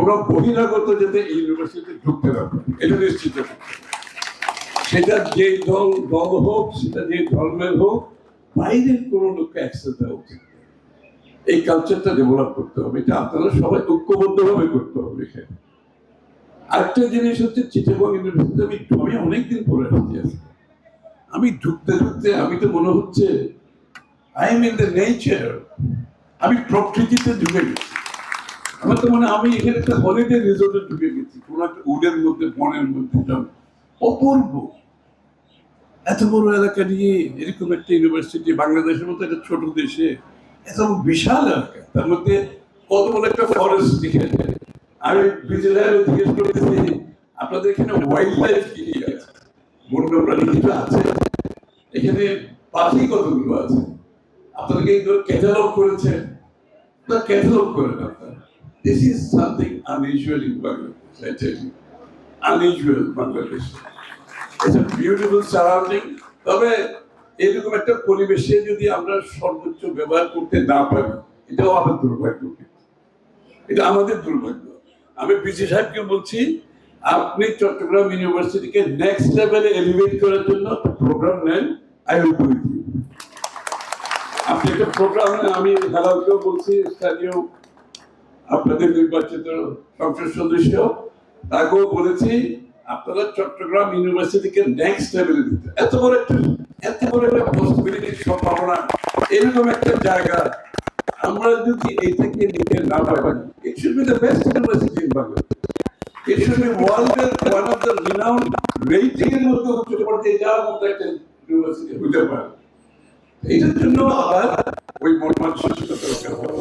কোন বহিরাগত যাতে এই ইউনিভার্সিটিতে ঢুকতে না পারে, এটা নিশ্চিত করতে হবে। সেটা যে দল হোক, সেটা যে ধর্মের হোক, বাইরের কোনো লোককে অ্যাক্সেস দেওয়া উচিত। এই কালচারটা ডেভেলপ করতে হবে, এটা আপনারা সবাই ঐক্যবদ্ধভাবে করতে হবে। এখানে আরেকটা জিনিস হচ্ছে, চিটাগং ইউনিভার্সিটি আমি অনেকদিন পরে আসছি। আমি ঢুকতে ঢুকতে আমি তো মনে হচ্ছে I am in the nature, আমি প্রকৃতিতে ঢুকে গেছি। আমার তো মনে আমি এখানে একটা হলিডে রিসোর্টে ঢুকে গেছি, কোন একটা উডের মধ্যে, বনের মধ্যে। অপূর্ব, এত বড় এলাকা নিয়ে এরকম একটা ইউনিভার্সিটি, বাংলাদেশের মতো একটা ছোট দেশে এত বিশাল এলাকা, তার মধ্যে কত বড় একটা ফরেস্ট। আমি বিজেলায় জিজ্ঞেস করতেছি, আপনাদের এখানে ওয়াইল্ড লাইফ কি আছে, বন্যপ্রাণী কিছু আছে এখানে, পাখি কতগুলো আছে, আপনাদেরকে এইগুলো ক্যাটালগ করেছেন না? ক্যাটালগ করেন আপনারা। This is something unusual in Bangladesh, I tell you, unusual Bangladesh. It's a beautiful surrounding. তবে এরকম একটা পরিবেশে যদি আমরা সর্বোচ্চ ব্যবহার করতে না পারি, এটাও আমাদের দুর্ভাগ্য, এটা আমাদের দুর্ভাগ্য। আমি বিসি সাহেবকে বলছি, আপনি চট্টগ্রাম ইউনিভার্সিটিকে নেক্সট লেভেলে এলিভেট করার জন্য প্রোগ্রাম নেন, আই উইল ডু ইট। আপনি একটা প্রোগ্রাম, আমি হেলালকেও বলছি, স্থানীয় আপনাদের নির্বাচিত সংসদ সদস্য, তাকেও বলেছি আপনারা চট্টগ্রাম ইউনিভার্সিটিকে নেক্সট লেভেলে দিতে। এত বড় একটা পসিবিলিটির সম্ভাবনা, এরকম একটা জায়গা আমরা যদি এইটাকে নিতে না পারি, it should be the best university in Bangladesh. It should be ওয়ার্ল্ডের one of the renowned rating এর মধ্যে হতে পারে, যার মতো একটা ইউনিভার্সিটি হতে পারে। এটার জন্য আবার ওই মন মানসিকতা দরকার হবে।